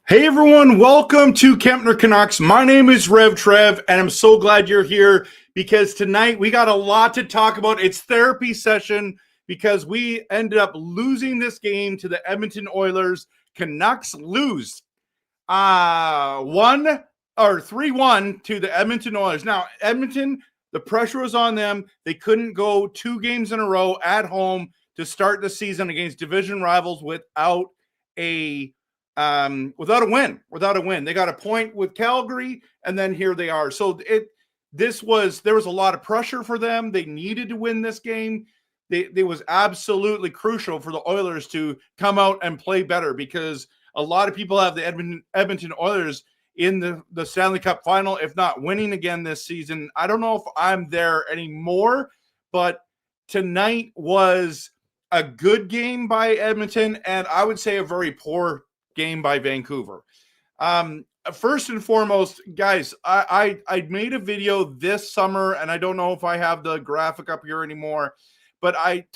Hey everyone, welcome to Kempner Canucks. My name is RevTrev, and I'm so glad you're here because tonight we got a lot to talk about. It's therapy session because we ended up losing this game to the Edmonton Oilers. Canucks lose 3-1 to the Edmonton Oilers. Now, Edmonton, the pressure was on them. They couldn't go 2 games in a row at home to start the season against division rivals without a win. They got a point with Calgary, and then here they are. So there was a lot of pressure for them. They needed to win this game. It was absolutely crucial for the Oilers to come out and play better because a lot of people have the Edmonton Oilers in the Stanley Cup final, if not winning again this season. I don't know if I'm there anymore, but tonight was a good game by Edmonton, and I would say a very poor game by Vancouver. First and foremost, guys, I made a video this summer, and I don't know if I have the graphic up here anymore, but I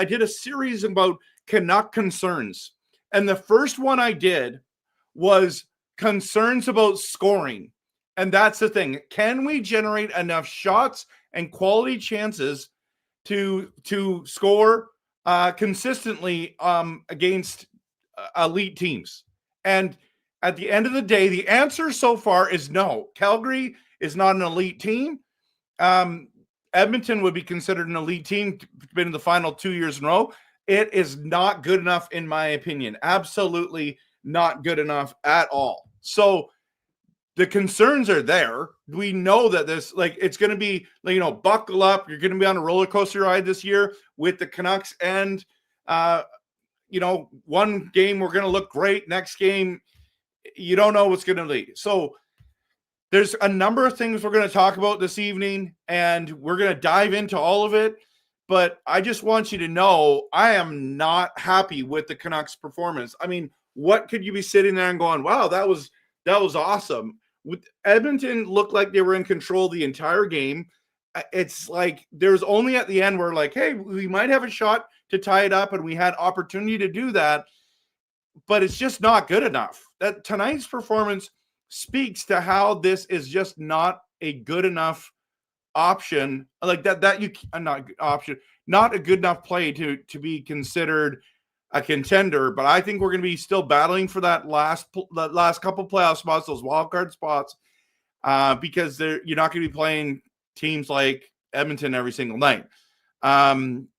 did a series about Canuck concerns. And the first one I did was concerns about scoring. And that's the thing. Can we generate enough shots and quality chances to score consistently against elite teams? And at the end of the day, the answer so far is no. Calgary is not an elite team. Edmonton would be considered an elite team, been in the final 2 years in a row. It is not good enough, in my opinion. Absolutely not good enough at all. So the concerns are there. We know that it's going to be, buckle up. You're going to be on a roller coaster ride this year with the Canucks, and one game we're going to look great. Next game, you don't know what's going to lead. So there's a number of things we're going to talk about this evening, and we're going to dive into all of it. But I just want you to know I am not happy with the Canucks' performance. I mean, what could you be sitting there and going, wow, that was awesome. Edmonton looked like they were in control the entire game. It's like there's only at the end where hey, we might have a shot to tie it up, and we had opportunity to do that, but it's just not good enough. That tonight's performance speaks to how this is just not a good enough option, not a good enough play to be considered a contender. But I think we're going to be still battling for that last couple playoff spots, those wild card spots, because you're not going to be playing teams like Edmonton every single night.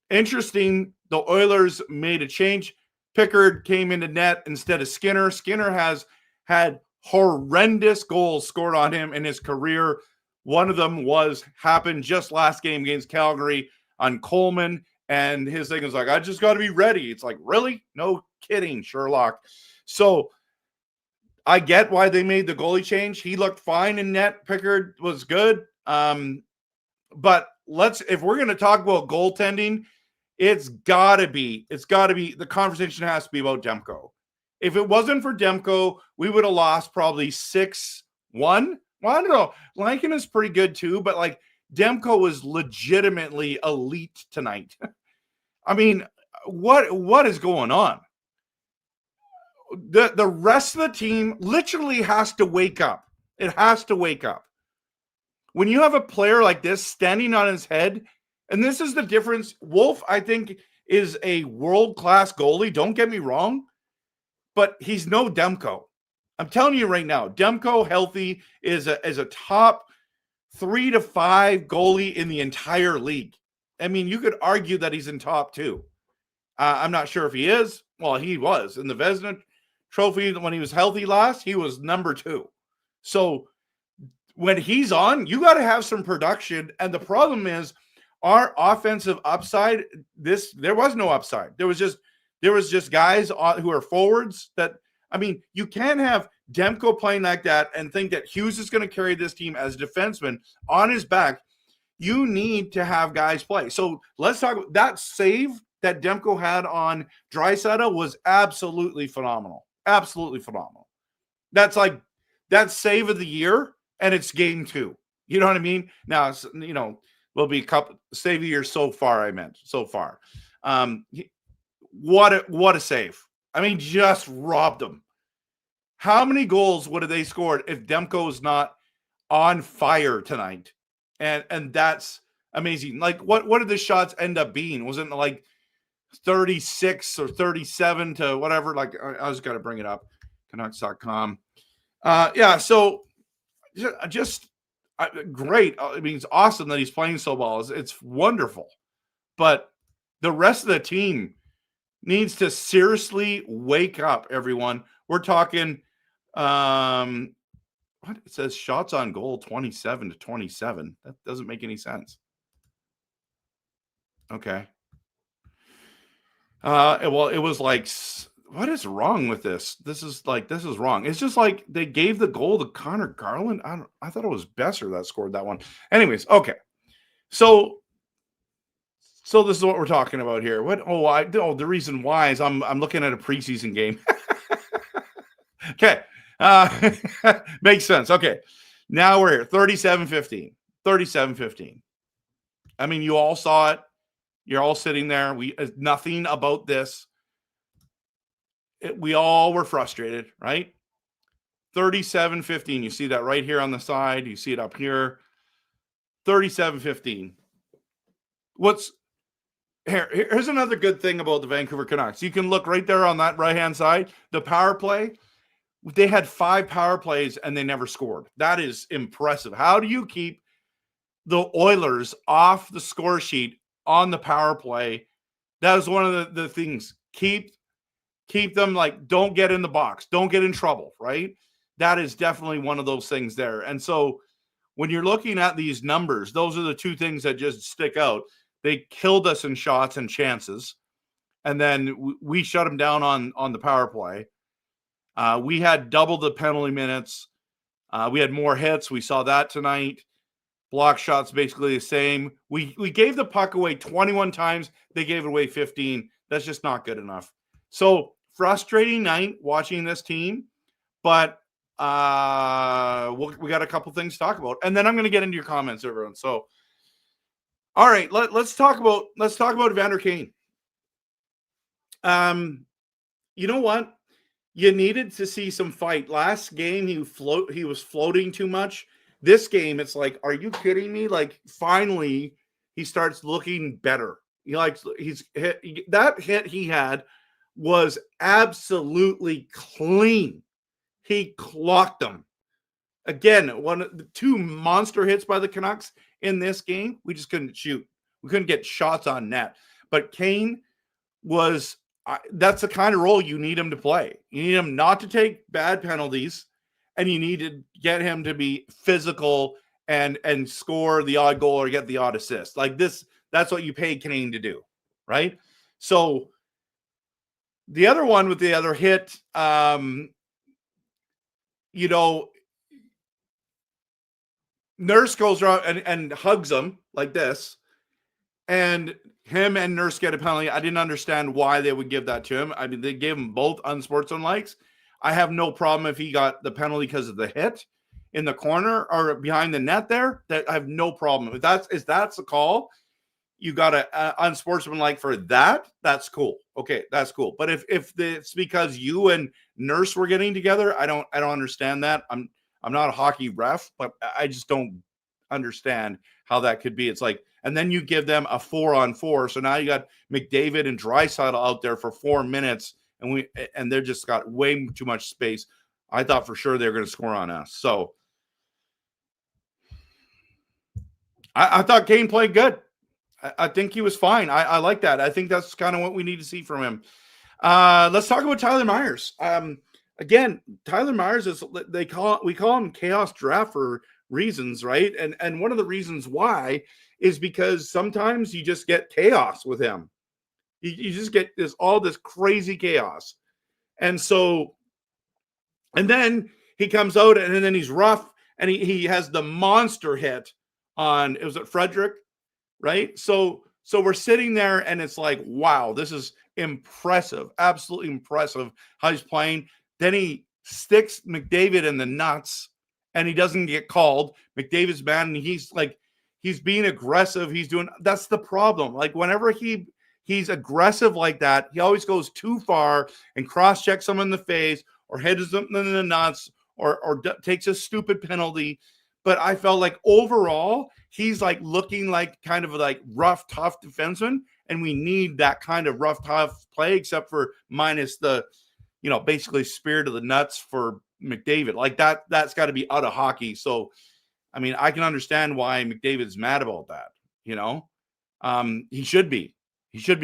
Interesting, the Oilers made a change. Pickard came into net instead of Skinner. Skinner has had horrendous goals scored on him in his career. One of them happened just last game against Calgary on Coleman, and his thing is I just got to be ready. It's like, really? No kidding, Sherlock. So I get why they made the goalie change. He looked fine in net. Pickard was good. But if we're going to talk about goaltending, it's gotta be the conversation has to be about Demko. If it wasn't for Demko, we would have lost probably 6-1. Well, I don't know. Lankin is pretty good too, but Demko was legitimately elite tonight. I mean, what is going on? The rest of the team literally has to wake up. It has to wake up. When you have a player like this standing on his head, and this is the difference. Wolf, I think, is a world-class goalie. Don't get me wrong, but he's no Demko. I'm telling you right now, Demko healthy is a top 3 to 5 goalie in the entire league. I mean, you could argue that he's in top 2. I'm not sure if he is. Well, he was in the Vezina Trophy when he was healthy last. He was number 2. So when he's on, you got to have some production. And the problem is our offensive upside. There was no upside. There was just guys who are forwards that. I mean, you can't have Demko playing like that and think that Hughes is going to carry this team as a defenseman on his back. You need to have guys play. So let's talk about that save that Demko had on Draisaitl was absolutely phenomenal. Absolutely phenomenal. That's save of the year, and it's game 2. You know what I mean? Now, will be a couple save of the year so far. I meant so far. What a save. I mean, just robbed them. How many goals would have they scored if Demko was not on fire tonight? And that's amazing. Like, what did the shots end up being? Was it like 36 or 37 to whatever? Like, I was going to bring it up. Canucks.com. Yeah, so just great. I mean, it's awesome that he's playing so well. It's wonderful. But the rest of the team needs to seriously wake up, everyone. We're talking, what it says, shots on goal 27-27. That doesn't make any sense. Okay. Well, it was like, what is wrong with this? This is wrong. It's just like they gave the goal to Connor Garland. I thought it was Besser that scored that one. Anyways, okay. So this is what we're talking about here. The reason why is I'm looking at a preseason game. Okay. Makes sense. Okay. Now we're here. 37-15. 37-15. I mean, you all saw it. You're all sitting there. Nothing about this. We all were frustrated, right? 37-15. You see that right here on the side. You see it up here. 37-15. Here's another good thing about the Vancouver Canucks. You can look right there on that right-hand side. The power play, they had 5 power plays and they never scored. That is impressive. How do you keep the Oilers off the score sheet on the power play? That is one of the things. Keep them, like, don't get in the box. Don't get in trouble, right? That is definitely one of those things there. And so when you're looking at these numbers, those are the 2 things that just stick out. They killed us in shots and chances, and then we shut them down on the power play. We had double the penalty minutes. We had more hits. We saw that tonight. Block shots basically the same. We gave the puck away 21 times. They gave it away 15. That's just not good enough. So frustrating night watching this team, but we got a couple things to talk about, and then I'm going to get into your comments, everyone. So. All right, let's talk about Evander Kane. You know what? You needed to see some fight. Last game he was floating too much. This game, it's like, are you kidding me? Like, finally he starts looking better. That hit he had was absolutely clean. He clocked them. Again, one of the 2 monster hits by the Canucks in this game. We just couldn't shoot. We couldn't get shots on net. But Kane was that's the kind of role you need him to play. You need him not to take bad penalties, and you need to get him to be physical and score the odd goal or get the odd assist. Like this, that's what you paid Kane to do, right? So the other one with the other hit, Nurse goes around and hugs him like this, and him and Nurse get a penalty. I didn't understand why they would give that to him. I mean, they gave him both unsportsmanlike. I have no problem if he got the penalty because of the hit in the corner or behind the net there. That I have no problem. If that's a call, you got a unsportsmanlike for that. That's cool. Okay, that's cool. But if it's because you and Nurse were getting together, I don't understand that. I'm not a hockey ref, but I just don't understand how that could be. It's like, and then you give them a 4-on-4. So now you got McDavid and Draisaitl out there for 4 minutes, and they're just got way too much space. I thought for sure they were going to score on us. So I thought Kane played good. I think he was fine. I like that. I think that's kind of what we need to see from him. Let's talk about Tyler Myers. Again, Tyler Myers is we call him chaos draft for reasons, right? And one of the reasons why is because sometimes you just get chaos with him. You just get all this crazy chaos. And then he comes out and then he's rough and he has the monster hit on, was it Frederick? Right? So we're sitting there and it's like, wow, this is impressive. Absolutely impressive how he's playing. Then he sticks McDavid in the nuts and he doesn't get called. McDavid's mad and he's being aggressive. That's the problem. Like whenever he's aggressive like that, he always goes too far and cross-checks someone in the face or hits them in the nuts or takes a stupid penalty. But I felt like overall, he's like looking like kind of like rough, tough defenseman. And we need that kind of rough, tough play, except for minus the, basically spear to the nuts for McDavid. Like that's got to be out of hockey. So, I mean, I can understand why McDavid's mad about that. He should be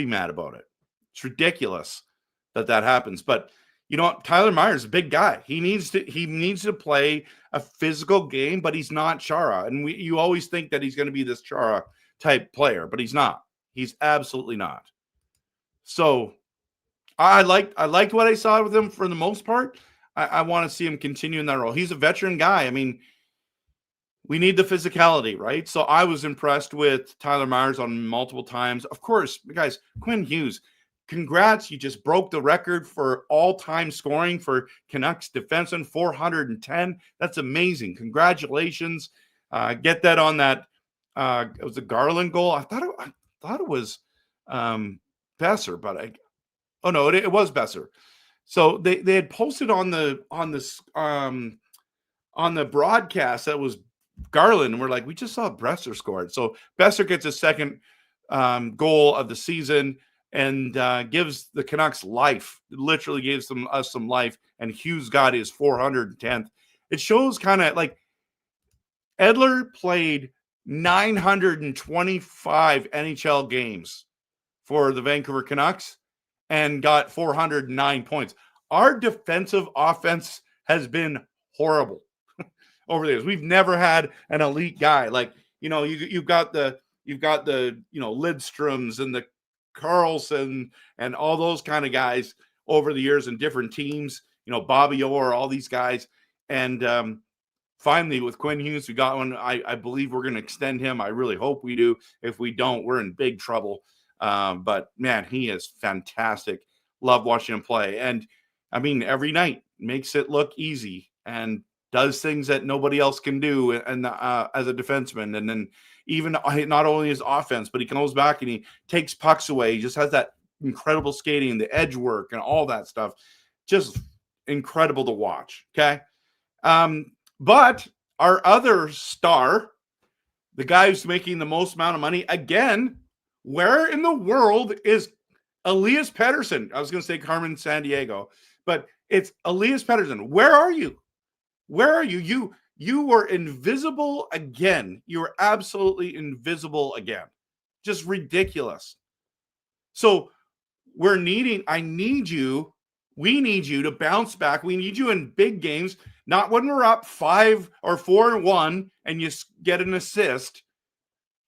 mad about it. It's ridiculous that happens. But you know what? Tyler Myers is a big guy. He needs to play a physical game, but he's not Chara. And you always think that he's going to be this Chara type player, but he's not. He's absolutely not. So I liked what I saw with him for the most part. I want to see him continue in that role. He's a veteran guy. I mean, we need the physicality, right? So I was impressed with Tyler Myers on multiple times. Of course, guys, Quinn Hughes, congrats. You just broke the record for all-time scoring for Canucks defenseman, 410. That's amazing. Congratulations. Get that on that. It was a Garland goal. I thought it was Besser, but it was Besser. So they had posted on the broadcast that was Garland, and we're like, we just saw Besser score it. So Besser gets his second goal of the season and gives the Canucks life. It literally gives us some life. And Hughes got his 410th. It shows kind of like Edler played 925 NHL games for the Vancouver Canucks and got 409 points. Our defensive offense has been horrible over the years. We've never had an elite guy. Like, you've got the Lidstroms and the Carlson and all those kind of guys over the years in different teams, Bobby Orr, all these guys. And finally with Quinn Hughes, we got one. I believe we're going to extend him. I really hope we do. If we don't, we're in big trouble. But man, he is fantastic. Love watching him play. And I mean, every night makes it look easy and does things that nobody else can do and as a defenseman. And then even not only his offense, but he goes back and he takes pucks away. He just has that incredible skating, the edge work and all that stuff. Just incredible to watch. Okay. But our other star, the guy who's making the most amount of money, again, where in the world is Elias Pettersson? I was going to say Carmen Sandiego, but it's Elias Pettersson. Where are you? Where are you? You were invisible again. You were absolutely invisible again. Just ridiculous. So we need you to bounce back. We need you in big games, not when we're up 5 or 4-1 and you get an assist.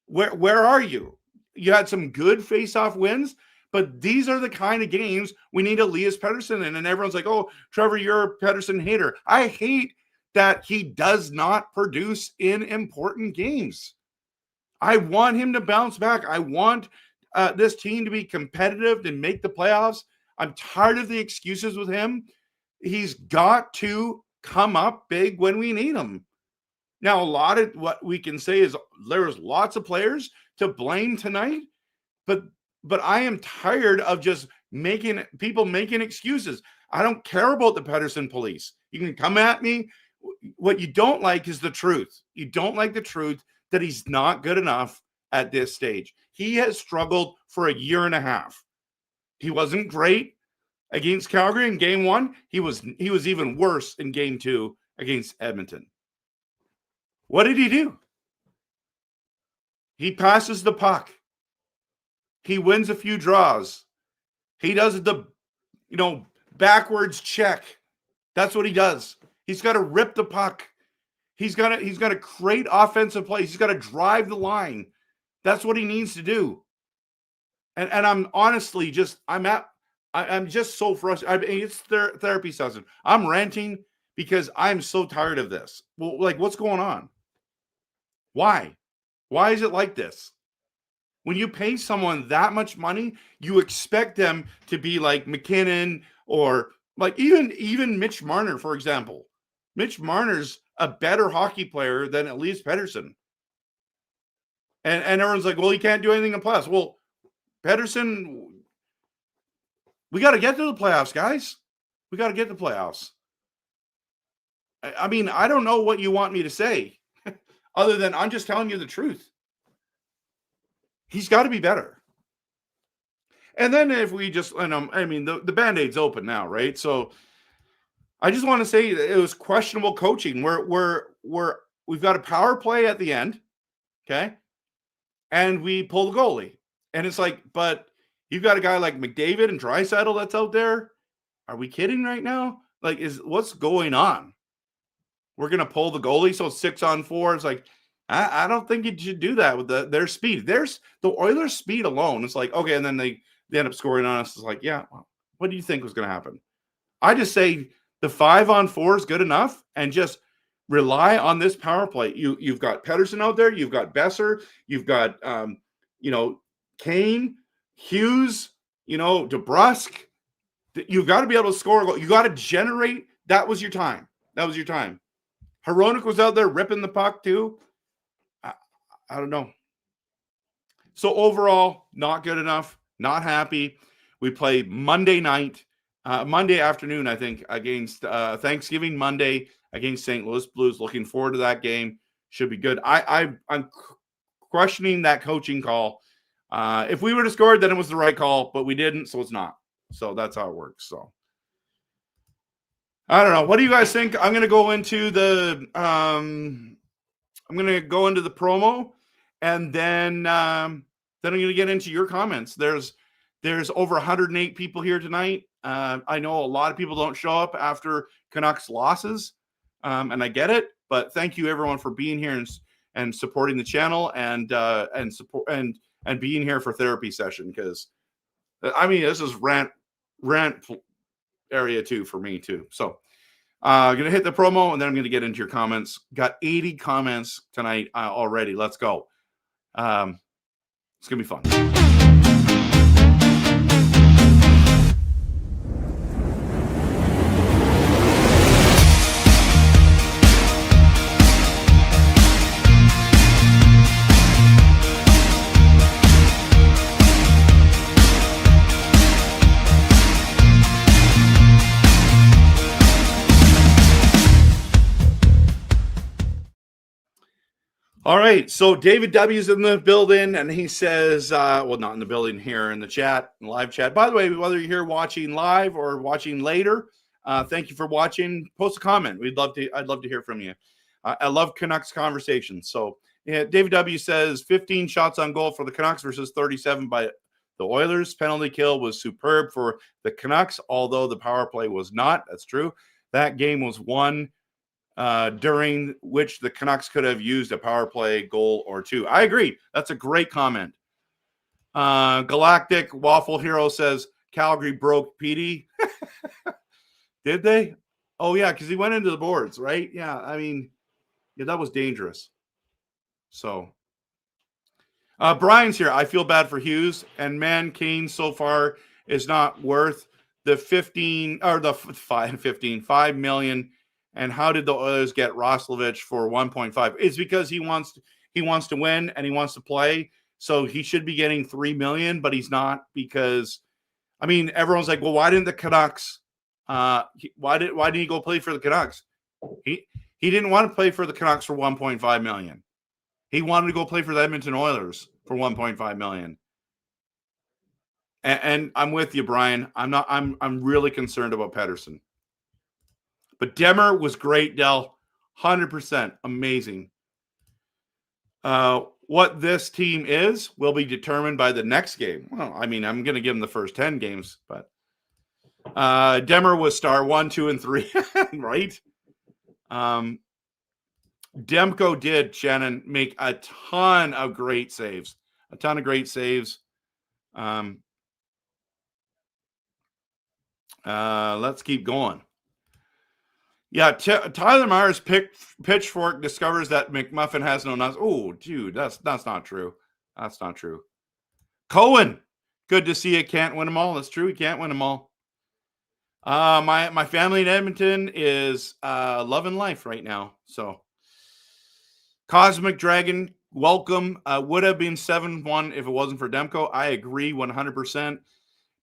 Where are you? You had some good face-off wins, but these are the kind of games we need Elias Pettersson in. And everyone's like, oh, Trevor, you're a Pettersson hater. I hate that he does not produce in important games. I want him to bounce back. I want this team to be competitive and make the playoffs. I'm tired of the excuses with him. He's got to come up big when we need him. Now, a lot of what we can say is there's lots of players to blame tonight, but I am tired of just making excuses. I don't care about the Pettersson police. You can come at me. What you don't like is the truth. You don't like the truth that he's not good enough at this stage. He has struggled for a year and a half. He wasn't great against Calgary in game 1. He was even worse in game 2 against Edmonton. What did he do? He passes the puck. He wins a few draws. He does the, backwards check. That's what he does. He's got to rip the puck. He's got to create offensive plays. He's got to drive the line. That's what he needs to do. And I'm honestly I'm just so frustrated. It's therapy session. I'm ranting because I'm so tired of this. Well, like, what's going on? Why? Why is it like this? When you pay someone that much money, you expect them to be like McKinnon or like even Mitch Marner, for example. Mitch Marner's a better hockey player than Elias Pettersson. And everyone's like, well, he can't do anything in playoffs. Well, Pettersson, we got to get to the playoffs, guys. We got to get to the playoffs. I mean, I don't know what you want me to say other than I'm just telling you the truth. He's got to be better. And then if we just, the Band-Aid's open now, right? So I just want to say it was questionable coaching. We've got a power play at the end, okay? And we pull the goalie. And it's like, but you've got a guy like McDavid and Draisaitl that's out there. Are we kidding right now? Like, what's going on? We're going to pull the goalie, so 6-on-4. It's like, I don't think you should do that with their speed. There's the Oilers' speed alone. It's like, okay, and then they end up scoring on us. It's like, yeah, well, what do you think was going to happen? I just say the 5-on-4 is good enough, and just rely on this power play. You've got Pettersson out there. You've got Besser. You've got Kane, Hughes. DeBrusk. You've got to be able to score a goal. You got to generate. That was your time. Hronek was out there ripping the puck too. I don't know. So overall, not good enough. Not happy. We play Monday afternoon, I think, against Thanksgiving Monday against St. Louis Blues. Looking forward to that game. Should be good. I'm questioning that coaching call. If we would have scored, then it was the right call, but we didn't, so it's not. So that's how it works. So I don't know. What do you guys think? I'm going to go into the promo, and then I'm going to get into your comments. There's over 108 people here tonight. I know a lot of people don't show up after Canucks losses, and I get it. But thank you everyone for being here and supporting the channel and being here for therapy session, because this is rant area too for me too. So I'm going to hit the promo, and then I'm going to get into your comments. Got 80 comments tonight already. Let's go. It's going to be fun. All right, so David W's in the building, and he says, well, not in the building, here in the chat, in live chat. By the way, whether you're here watching live or watching later, thank you for watching. Post a comment. I'd love to hear from you. I love Canucks conversations. So David W says 15 shots on goal for the Canucks versus 37 by the Oilers. Penalty kill was superb for the Canucks, although the power play was not. That's true. That game was won during which the Canucks could have used a power play goal or two. I agree. That's a great comment. Galactic Waffle Hero says Calgary broke Petey. Did they? Oh, yeah, because he went into the boards, right? Yeah, that was dangerous. So, Brian's here. I feel bad for Hughes, and man, Kane so far is not worth the 5 million. And how did the Oilers get Roslovic for 1.5? It's because he wants to win and he wants to play. So he should be getting 3 million, but he's not, because everyone's like, well, why didn't the Canucks why didn't he go play for the Canucks? He didn't want to play for the Canucks for 1.5 million. He wanted to go play for the Edmonton Oilers for 1.5 million. And I'm with you, Brian. I'm really concerned about Pettersson. But Demmer was great, Del. 100%. Amazing. what this team is will be determined by the next game. Well, I mean, I'm going to give them the first 10 games, but Demmer was star 1, 2, and 3, right? Demko did, Shannon, make a ton of great saves. Let's keep going. Yeah, Tyler Myers pitchfork discovers that McMuffin has no nuts. Oh, dude, that's not true. That's not true. Cohen, good to see you. Can't win them all. That's true. He can't win them all. My family in Edmonton is loving life right now. So, Cosmic Dragon, welcome. Would have been 7-1 if it wasn't for Demko. I agree 100%.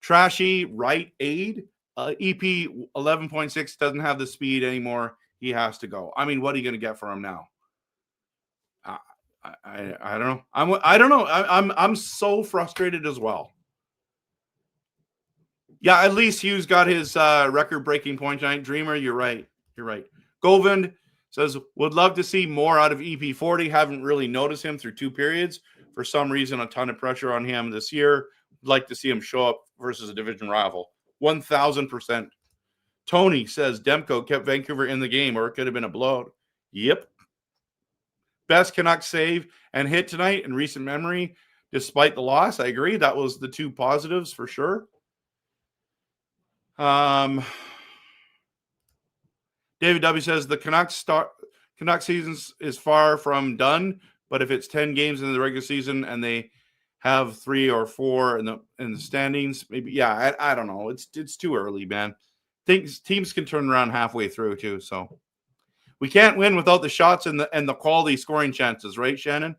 Trashy, right aid. EP 11.6 doesn't have the speed anymore. He has to go. I mean, what are you going to get for him now? I don't know. I don't know. I'm so frustrated as well. Yeah, at least Hughes got his record-breaking point tonight. Dreamer, you're right. Govind says, would love to see more out of EP40. Haven't really noticed him through 2 periods. For some reason, a ton of pressure on him this year. Would like to see him show up versus a division rival. 1,000%. Tony says Demko kept Vancouver in the game, or it could have been a blowout. Yep. Best Canucks save and hit tonight in recent memory, despite the loss. I agree. That was the 2 positives for sure. David W says the Canucks season is far from done, but if it's 10 games in the regular season and they have 3 or 4 in the standings, maybe. Yeah, I don't know. It's too early, man. Teams can turn around halfway through too. So we can't win without the shots and the quality scoring chances, right, Shannon?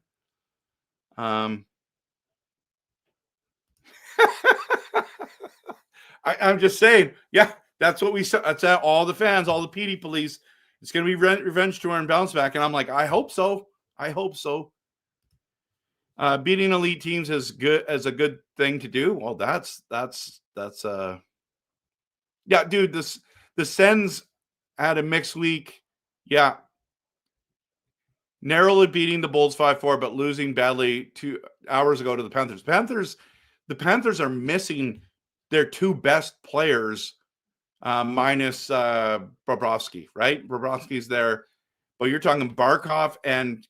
I'm just saying. Yeah, that's what we said. That's all the fans, all the PD police. It's going to be revenge tour and bounce back, and I'm like, I hope so. Beating elite teams is good as a good thing to do. Well, that's yeah, dude. The Sens had a mixed week. Yeah, narrowly beating the Bulls 5-4, but losing badly 2 hours ago to the Panthers. The Panthers are missing their 2 best players, minus Bobrovsky, right? Bobrovsky's there, but you're talking Barkov and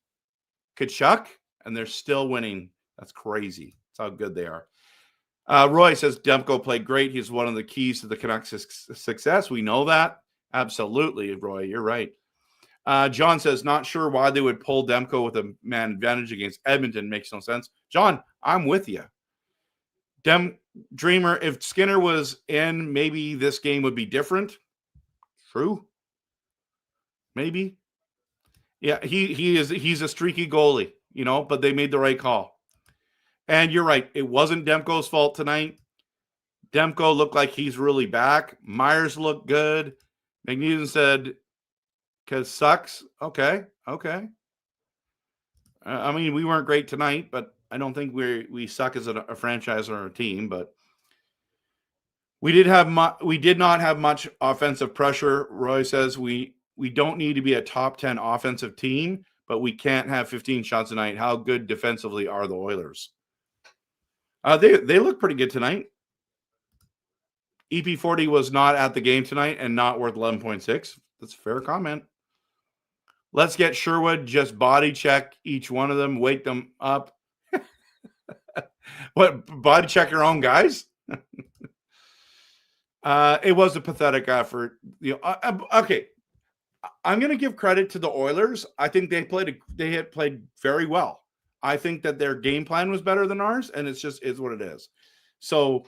Kachuk, and they're still winning. That's crazy. That's how good they are. Roy says Demko played great. He's one of the keys to the Canucks' success. We know that. Absolutely, Roy. You're right. John says, not sure why they would pull Demko with a man advantage against Edmonton. Makes no sense. John, I'm with you. Dreamer, if Skinner was in, maybe this game would be different. True. Maybe. Yeah, he's a streaky goalie, but they made the right call. And you're right. It wasn't Demko's fault tonight. Demko looked like he's really back. Myers looked good. Magnesium said, because sucks. Okay. I mean, we weren't great tonight, but I don't think we suck as a franchise or a team. But we did not have much offensive pressure. Roy says we don't need to be a top 10 offensive team, but we can't have 15 shots tonight. How good defensively are the Oilers? They look pretty good tonight. EP40 was not at the game tonight and not worth 11.6. That's a fair comment. Let's get Sherwood, just body check each one of them, wake them up. What, body check your own guys? It was a pathetic effort. Okay. I'm going to give credit to the Oilers. I think they had played very well. I think that their game plan was better than ours, and it's what it is. So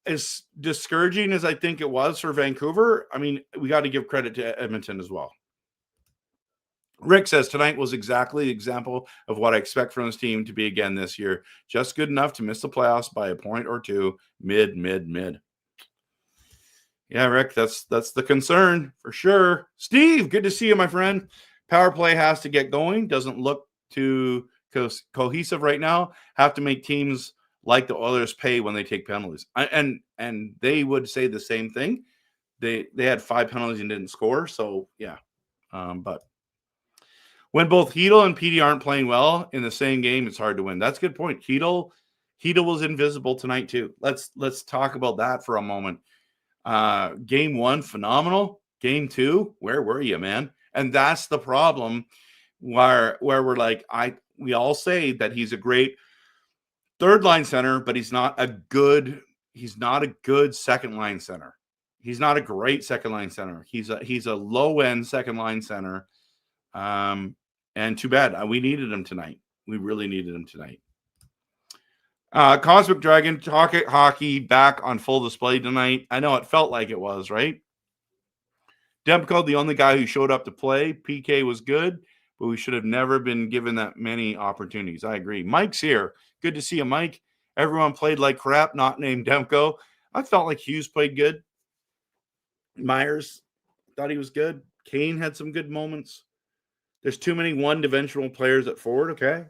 as discouraging as I think it was for Vancouver, I mean, we got to give credit to Edmonton as well. Rick says tonight was exactly the example of what I expect from this team to be again this year. Just good enough to miss the playoffs by a point or two. Mid. Yeah, Rick, that's the concern for sure. Steve, good to see you, my friend. Power play has to get going. Doesn't look too cohesive right now. Have to make teams like the Oilers pay when they take penalties. And they would say the same thing. They had 5 penalties and didn't score. So yeah, but When both Hedel and PD aren't playing well in the same game, it's hard to win. That's a good point. Hedel was invisible tonight too. Let's talk about that for a moment. Game 1, phenomenal. Game 2, where were you, man? And that's the problem where we're like, we all say that he's a great third line center, but he's not a good second line center. He's not a great second line center. He's a low end second line center. And too bad. We needed him tonight. We really needed him tonight. Cosmic Dragon, hockey back on full display tonight. I know it felt like it was, right? Demko, the only guy who showed up to play. PK was good, but we should have never been given that many opportunities. I agree. Mike's here. Good to see you, Mike. Everyone played like crap, not named Demko. I felt like Hughes played good. Myers, thought he was good. Kane had some good moments. There's too many one-dimensional players at forward, okay?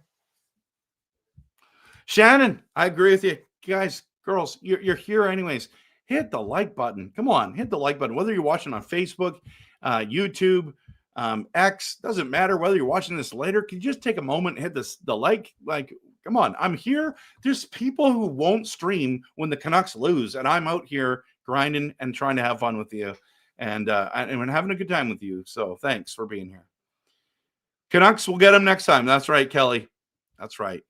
Shannon, I agree with you. Guys, girls, you're here anyways. Hit the like button. Come on, hit the like button. Whether you're watching on Facebook, YouTube, X, doesn't matter. Whether you're watching this later, can you just take a moment and hit the like? Like, come on, I'm here. There's people who won't stream when the Canucks lose, and I'm out here grinding and trying to have fun with you, and having a good time with you. So thanks for being here. Canucks will get him next time. That's right, Kelly. That's right.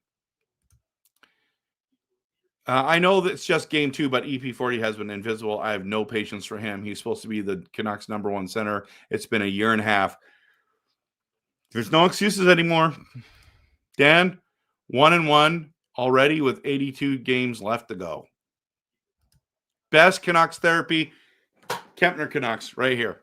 I know that it's just game 2, but EP40 has been invisible. I have no patience for him. He's supposed to be the Canucks #1 center. It's been a year and a half. There's no excuses anymore. Dan, 1-1 already with 82 games left to go. Best Canucks therapy, Kempner Canucks right here.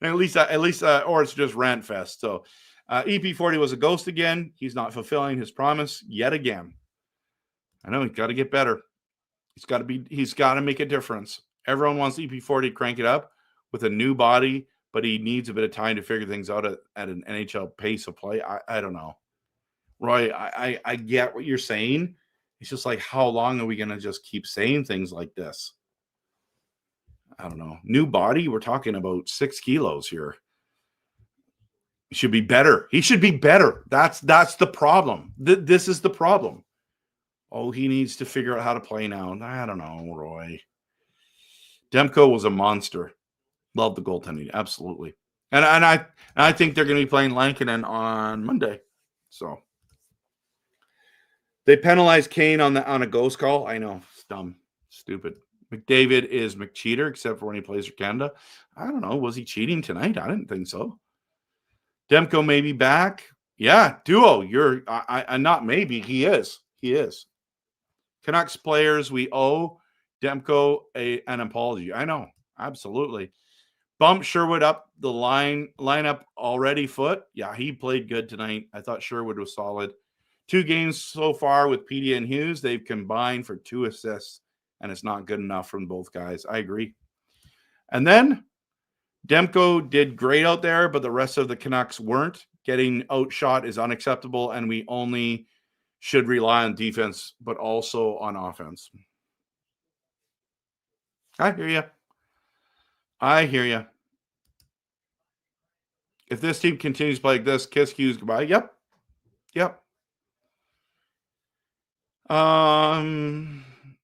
At least, or it's just rant fest. So, EP40 was a ghost again. He's not fulfilling his promise yet again. I know he's got to get better. He's got to make a difference. Everyone wants EP40 to crank it up with a new body, but he needs a bit of time to figure things out at an NHL pace of play. I don't know. Roy, I get what you're saying. It's just like, how long are we going to just keep saying things like this? I don't know. New body, we're talking about 6 kilos here. He should be better. He should be better. That's the problem. This is the problem. Oh, he needs to figure out how to play now. I don't know, Roy. Demko was a monster. Love the goaltending. Absolutely. And I think they're going to be playing Lankinen on Monday. So they penalized Kane on a ghost call. I know. It's dumb. Stupid. McDavid is McCheater, except for when he plays for Canada. I don't know. Was he cheating tonight? I didn't think so. Demko may be back. Yeah, duo. I'm not maybe. He is. He is. Canucks players, we owe Demko an apology. I know. Absolutely. Bump Sherwood up the lineup already, Foot. Yeah, he played good tonight. I thought Sherwood was solid. 2 games so far with PD and Hughes. They've combined for 2 assists, and it's not good enough from both guys. I agree. And then Demko did great out there, but the rest of the Canucks weren't. Getting outshot is unacceptable, and we only should rely on defense, but also on offense. I hear you. I hear you. If this team continues to play like this, kiss Hughes goodbye. Yep.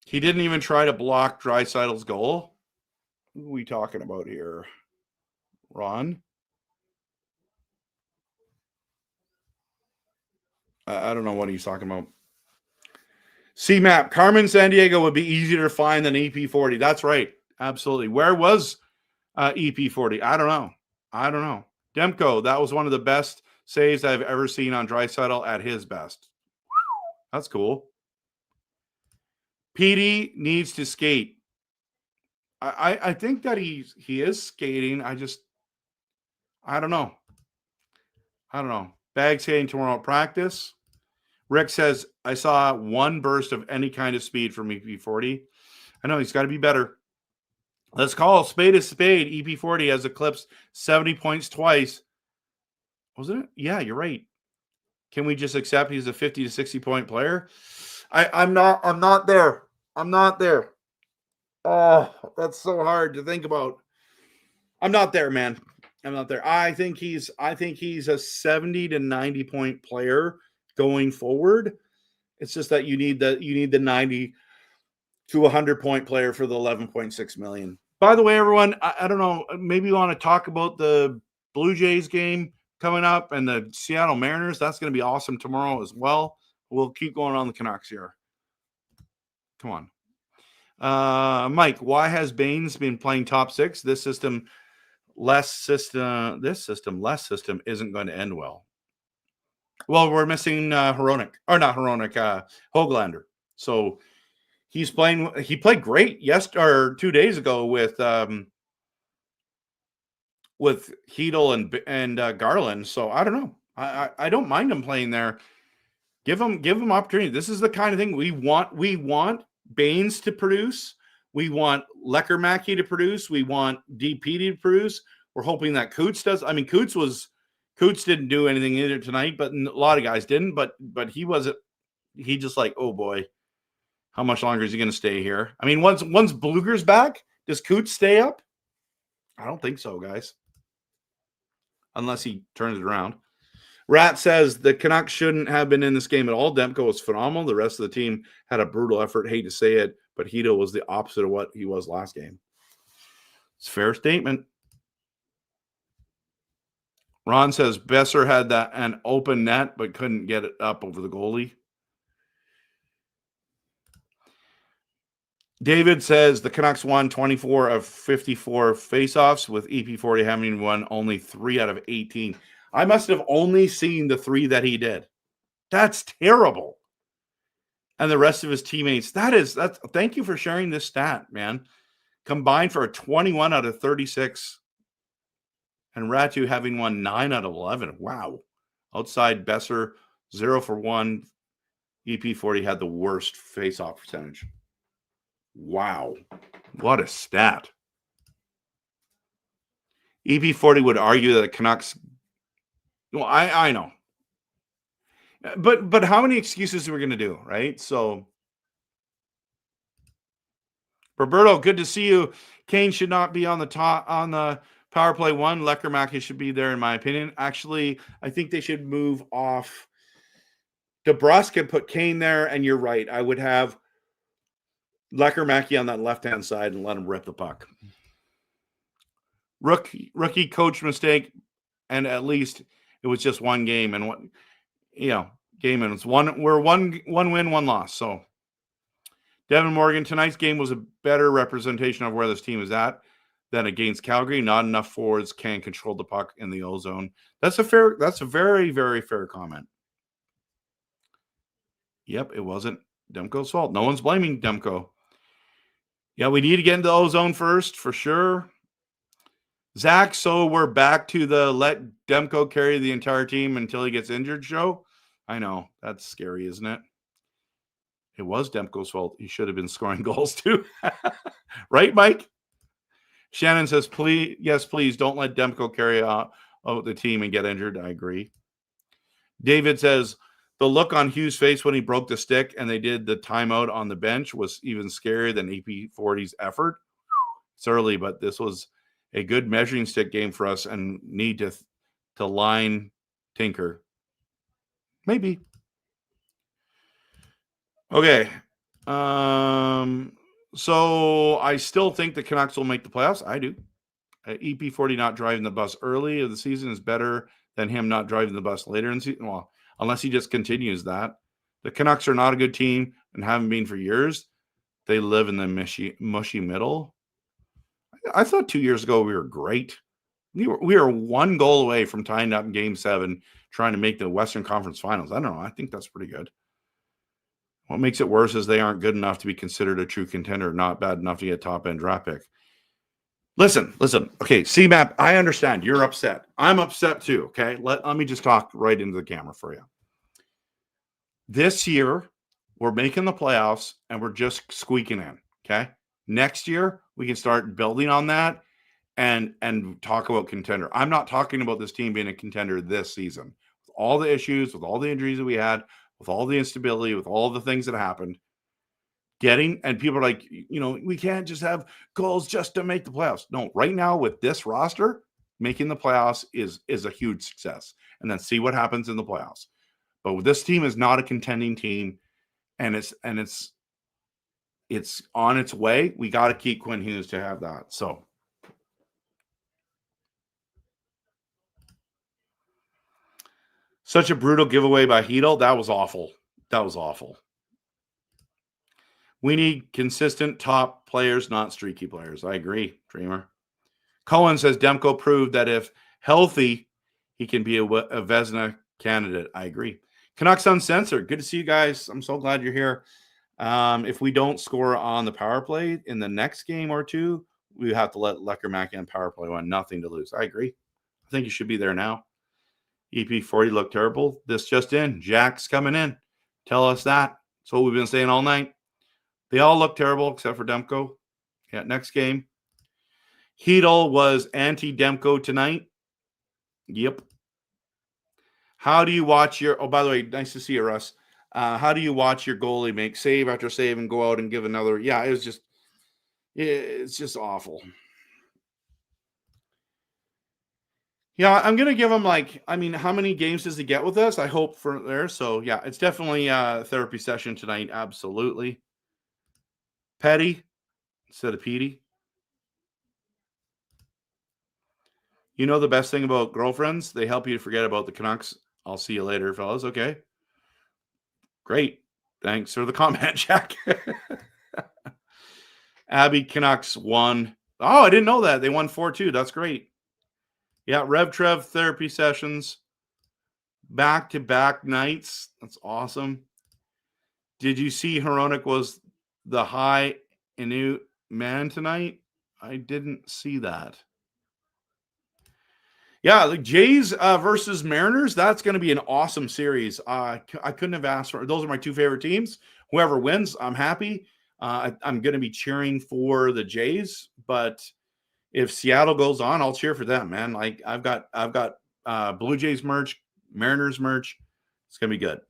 He didn't even try to block Draisaitl's goal. Who are we talking about here? Ron? I don't know what he's talking about. C-Map. Carmen Sandiego would be easier to find than EP40. That's right. Absolutely. Where was EP40? I don't know. Demko, that was one of the best saves I've ever seen on Draisaitl at his best. That's cool. PD needs to skate. I think that he is skating. I don't know. Bag skating tomorrow at practice. Rick says, I saw one burst of any kind of speed from EP40. I know he's got to be better. Let's call a spade. EP40 has eclipsed 70 points twice. Wasn't it? Yeah, you're right. Can we just accept he's a 50 to 60 point player? I'm not there. Oh, that's so hard to think about. I'm not there, man. I'm not there. I think he's a 70 to 90 point player going forward. It's just that you need the 90 to 100 point player for the 11.6 million. By the way, everyone, I don't know, maybe you want to talk about the Blue Jays game coming up and the Seattle Mariners. That's going to be awesome tomorrow as well. We'll keep going on the Canucks here. Come on. Mike, why has Baines been playing top six? This system isn't going to end well. Well, we're missing Hronek, or not Hronek, Höglander. So he played great 2 days ago with Hedel and Garland. So I don't know. I don't mind him playing there. Give him opportunity. This is the kind of thing we want. We want Baines to produce. We want Lecker-Mackey to produce. We want DP to produce. We're hoping that Coots does. I mean, Coots didn't do anything either tonight, but a lot of guys didn't. But he just like, oh boy, how much longer is he going to stay here? I mean, once Bluger's back, does Coots stay up? I don't think so, guys. Unless he turns it around. Rat says the Canucks shouldn't have been in this game at all. Demko was phenomenal. The rest of the team had a brutal effort. Hate to say it, but Hedel was the opposite of what he was last game. It's a fair statement. Ron says Besser had an open net, but couldn't get it up over the goalie. David says the Canucks won 24 of 54 faceoffs, with EP40 having won only 3 out of 18. I must have only seen the 3 that he did. That's terrible. And the rest of his teammates, that's thank you for sharing this stat, man. Combined for a 21 out of 36. And Ratu having won 9 out of 11. Wow. Outside Besser, 0 for 1. EP40 had the worst face-off percentage. Wow. What a stat. EP40 would argue that the Canucks... Well, I know. But how many excuses are we going to do, right? So, Roberto, good to see you. Kane should not be on the power play 1. Lecker-Mackey should be there, in my opinion. Actually, I think they should move off DeBrusk and put Kane there, and you're right. I would have Lecker-Mackey on that left-hand side and let him rip the puck. Rookie coach mistake, and at least it was just one game, and it's one. We're one win, one loss. So, Devin Morgan, tonight's game was a better representation of where this team is at than against Calgary. Not enough forwards can control the puck in the O-zone. That's a very, very fair comment. Yep, it wasn't Demko's fault. No one's blaming Demko. Yeah, we need to get into the O-zone first, for sure. Zach, so we're back to the let Demko carry the entire team until he gets injured show. I know. That's scary, isn't it? It was Demko's fault. He should have been scoring goals too. Right, Mike? Shannon says, please don't let Demko carry out the team and get injured. I agree. David says, the look on Hughes' face when he broke the stick and they did the timeout on the bench was even scarier than EP40's effort. It's early, but this was a good measuring stick game for us and need to line Tinker. Maybe. Okay. So I still think the Canucks will make the playoffs. I do. EP40 not driving the bus early of the season is better than him not driving the bus later in the season. Well, unless he just continues that. The Canucks are not a good team and haven't been for years. They live in the mushy middle. I thought 2 years ago we were great. We were one goal away from tying up in Game 7, trying to make the Western Conference Finals. I don't know. I think that's pretty good. What makes it worse is they aren't good enough to be considered a true contender, not bad enough to get top-end draft pick. Listen. Okay, CMAP, I understand. You're upset. I'm upset too, okay? Let me just talk right into the camera for you. This year, we're making the playoffs, and we're just squeaking in, okay? Next year, we can start building on that and talk about contender. I'm not talking about this team being a contender this season. With all the issues, with all the injuries that we had, with all the instability, with all the things that happened, and people are like, we can't just have goals just to make the playoffs. No, right now with this roster, making the playoffs is a huge success, and then see what happens in the playoffs. But this team is not a contending team, and it's on its way. We got to keep Quinn Hughes to have that. So such a brutal giveaway by Hedel. That was awful. That was awful. We need consistent top players, not streaky players. I agree, Dreamer. Cohen says Demko proved that if healthy, he can be a Vezina candidate. I agree. Canucks Uncensored. Good to see you guys. I'm so glad you're here. If we don't score on the power play in the next game or two, we have to let Leckermack and power play one. Nothing to lose. I agree. I think you should be there now. EP40 looked terrible. This just in. Jack's coming in. Tell us that. That's what we've been saying all night. They all look terrible except for Demko. Yeah, next game. Hedel was anti-Demko tonight. Yep. How do you watch your... Oh, by the way, nice to see you, Russ. How do you watch your goalie make save after save and go out and give another? Yeah, it's just awful. Yeah, I'm going to give him how many games does he get with us? I hope for there. So, yeah, it's definitely a therapy session tonight. Absolutely. Petty instead of Petey. You know the best thing about girlfriends? They help you to forget about the Canucks. I'll see you later, fellas. Okay. Great. Thanks for the comment, Jack. Abby Canucks won. Oh, I didn't know that. They won 4-2. That's great. Yeah, RevTrev therapy sessions. Back-to-back nights. That's awesome. Did you see Hronek was the high Inuit man tonight? I didn't see that. Yeah, the Jays versus Mariners, that's going to be an awesome series. I couldn't have asked for. Those are my two favorite teams. Whoever wins, I'm happy. I'm going to be cheering for the Jays, but if Seattle goes on, I'll cheer for them, man. Like I've got Blue Jays merch, Mariners merch. It's going to be good.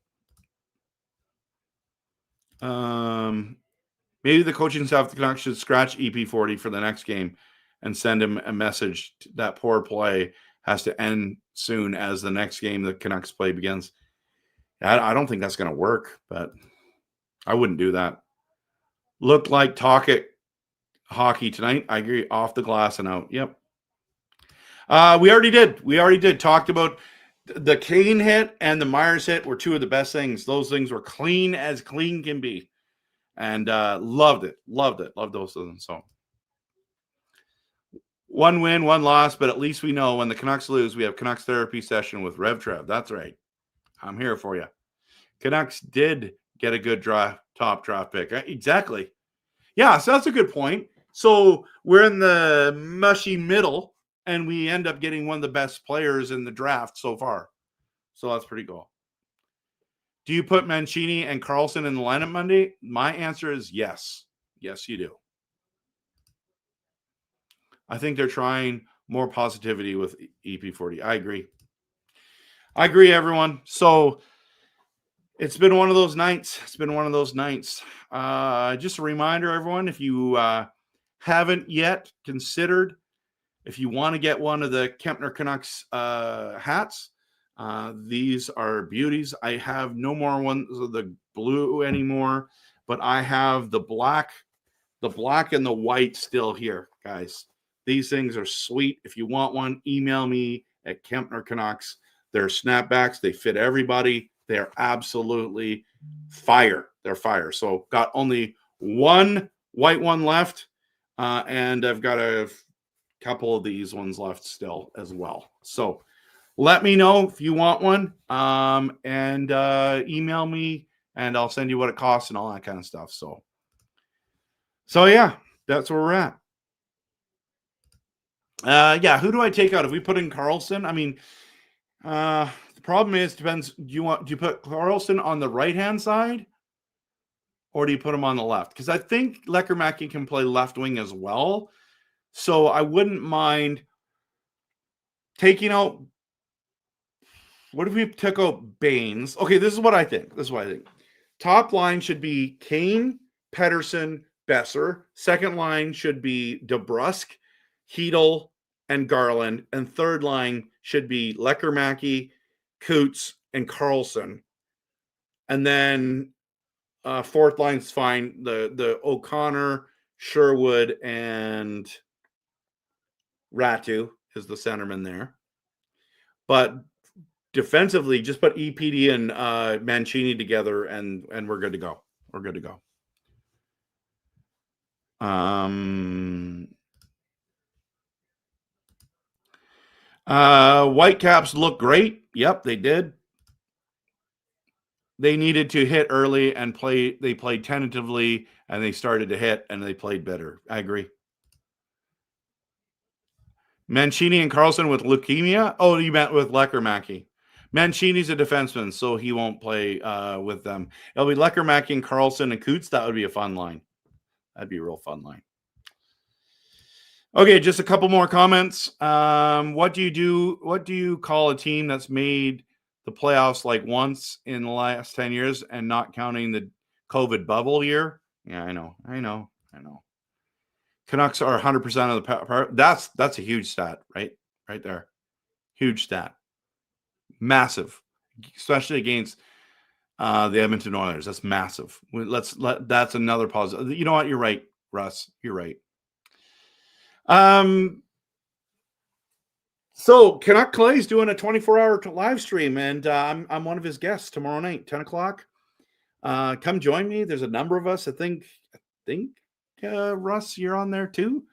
Maybe the coaching staff of the Canucks should scratch EP40 for the next game and send him a message that poor play has to end soon as the next game the Canucks play begins. I don't think that's going to work, but I wouldn't do that. Looked like Tocchet hockey tonight. I agree. Off the glass and out. Yep. We already did. Talked about the Kane hit and the Myers hit were two of the best things. Those things were clean as clean can be. And loved it. Loved those of them. So one win, one loss, but at least we know when the Canucks lose, we have Canucks therapy session with RevTrev. That's right. I'm here for you. Canucks did get a good top draft pick. Exactly. Yeah, so that's a good point. So we're in the mushy middle, and we end up getting one of the best players in the draft so far. So that's pretty cool. Do you put Mancini and Carlson in the lineup Monday? My answer is yes. Yes, you do. I think they're trying more positivity with EP40. I agree, everyone. So it's been one of those nights. Just a reminder, everyone, if you haven't yet considered, if you want to get one of the Kempner Canucks hats, these are beauties. I have no more ones of the blue anymore, but I have the black and the white still here, guys. These things are sweet. If you want one, email me at Kempner Canucks. They're snapbacks. They fit everybody. They're absolutely fire. They're fire. So got only one white one left, and I've got a couple of these ones left still as well. So let me know if you want one, and email me, and I'll send you what it costs and all that kind of stuff. So yeah, that's where we're at. Yeah, who do I take out? If we put in Carlson, I mean, the problem is, depends. Do you put Carlson on the right-hand side, or do you put him on the left? Because I think Leckermack can play left wing as well. So I wouldn't mind taking out. What if we took out Baines? Okay, this is what I think. Top line should be Kane, Pettersson, Besser. Second line should be DeBrusk, Hedel, and Garland. And third line should be Lecker-Mackey, Coots, and Carlson. And then fourth line's fine. The O'Connor, Sherwood, and Ratu is the centerman there. But defensively, just put EPD and Mancini together, and we're good to go. We're good to go. Whitecaps look great. Yep, they did. They needed to hit early and play. They played tentatively, and they started to hit, and they played better. I agree. Mancini and Carlson with leukemia? Oh, you meant with Lecker-Mackey. Mancini's a defenseman, so he won't play with them. It'll be Lecker-Mackey and Carlson and Coots. That would be a fun line. That'd be a real fun line. Okay, just a couple more comments. What do you call a team that's made the playoffs like once in the last 10 years and not counting the COVID bubble year? Yeah, I know. Canucks are 100% of the power. That's a huge stat, right there. Huge stat. Massive, especially against the Edmonton Oilers. That's massive. That's another positive. You know what? You're right, Russ. You're right. So Canuck Clay's doing a 24-hour live stream, and I'm one of his guests tomorrow night, 10 o'clock. Come join me. There's a number of us. I think Russ, you're on there too.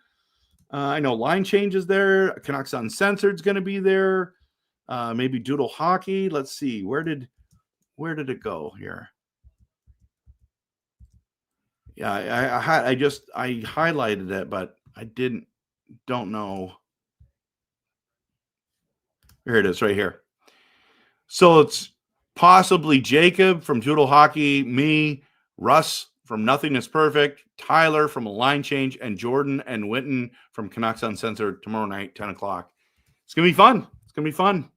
I know Line Change is there. Canucks Uncensored is going to be there. Maybe Doodle Hockey. Let's see. Where did it go here? Yeah, I highlighted it, but I don't know. Here it is right here. So it's possibly Jacob from Doodle Hockey, me, Russ from Nothing is Perfect, Tyler from A Line Change, and Jordan and Winton from Canucks Uncensored tomorrow night, 10 o'clock. It's going to be fun. It's going to be fun.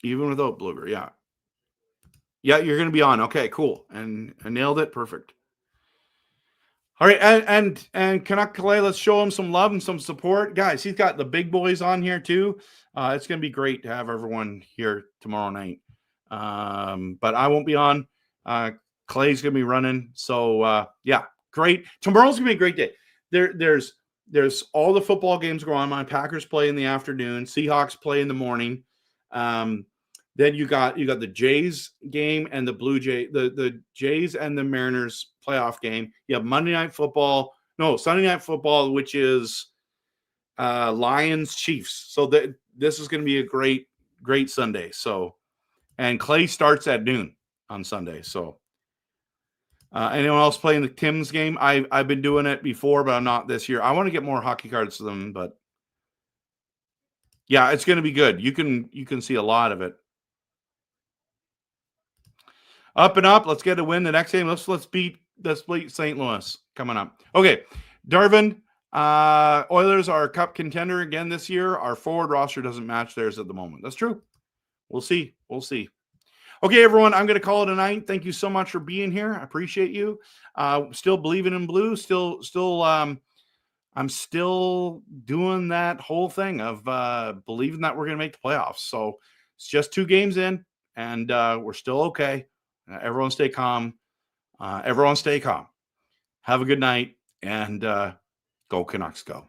Even without Bluger, yeah. Yeah, you're going to be on. Okay, cool. And I nailed it. Perfect. All right, and Canuck Clay, let's show him some love and some support. Guys, he's got the big boys on here too. It's going to be great to have everyone here tomorrow night. But I won't be on. Clay's going to be running. So, yeah, great. Tomorrow's going to be a great day. There's all the football games going on. My Packers play in the afternoon. Seahawks play in the morning. Then you got the Jays game and the the Jays and the Mariners playoff game. You have Sunday Night Football, which is Lions Chiefs. So this is going to be a great Sunday. So, and Clay starts at noon on Sunday. So, anyone else playing the Tim's game? I've been doing it before, but I'm not this year. I want to get more hockey cards to them, but yeah, it's going to be good. You can see a lot of it. Up and up. Let's get a win the next game. Let's beat St. Louis coming up. Okay, Darvin. Oilers are a cup contender again this year. Our forward roster doesn't match theirs at the moment. That's true. We'll see. Okay, everyone. I'm going to call it a night. Thank you so much for being here. I appreciate you. Still believing in blue. I'm still doing that whole thing of believing that we're going to make the playoffs. So it's just 2 games in, and we're still okay. Everyone stay calm. Have a good night, and go Canucks go.